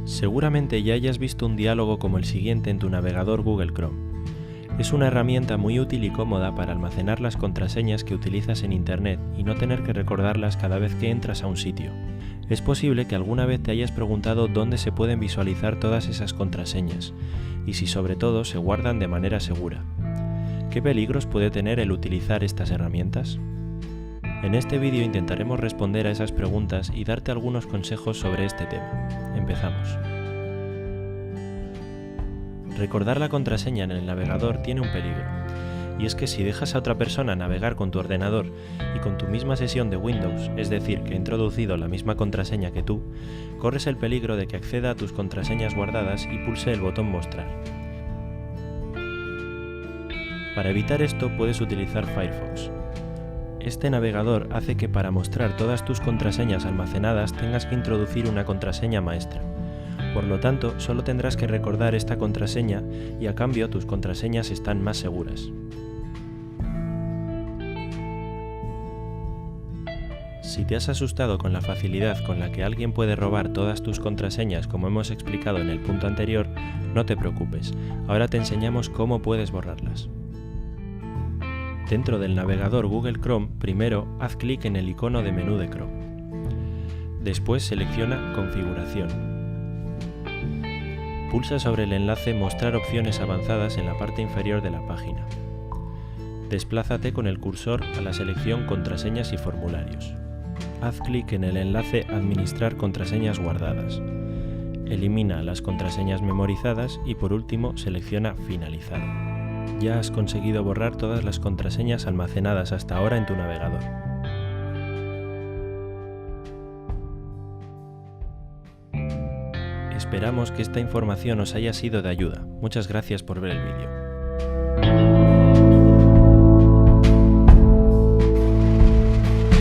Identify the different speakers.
Speaker 1: Seguramente ya hayas visto un diálogo como el siguiente en tu navegador Google Chrome. Es una herramienta muy útil y cómoda para almacenar las contraseñas que utilizas en Internet y no tener que recordarlas cada vez que entras a un sitio. Es posible que alguna vez te hayas preguntado dónde se pueden visualizar todas esas contraseñas y si sobre todo se guardan de manera segura. ¿Qué peligros puede tener el utilizar estas herramientas? En este vídeo intentaremos responder a esas preguntas y darte algunos consejos sobre este tema. Empezamos. Recordar la contraseña en el navegador tiene un peligro, y es que si dejas a otra persona navegar con tu ordenador y con tu misma sesión de Windows, es decir, que ha introducido la misma contraseña que tú, corres el peligro de que acceda a tus contraseñas guardadas y pulse el botón Mostrar. Para evitar esto puedes utilizar Firefox. Este navegador hace que para mostrar todas tus contraseñas almacenadas tengas que introducir una contraseña maestra. Por lo tanto, solo tendrás que recordar esta contraseña y a cambio tus contraseñas están más seguras. Si te has asustado con la facilidad con la que alguien puede robar todas tus contraseñas como hemos explicado en el punto anterior, no te preocupes, ahora te enseñamos cómo puedes borrarlas. Dentro del navegador Google Chrome, primero haz clic en el icono de menú de Chrome. Después selecciona Configuración. Pulsa sobre el enlace Mostrar opciones avanzadas en la parte inferior de la página. Desplázate con el cursor a la selección Contraseñas y formularios. Haz clic en el enlace Administrar contraseñas guardadas. Elimina las contraseñas memorizadas y por último selecciona Finalizar. Ya has conseguido borrar todas las contraseñas almacenadas hasta ahora en tu navegador. Esperamos que esta información os haya sido de ayuda. Muchas gracias por ver el vídeo.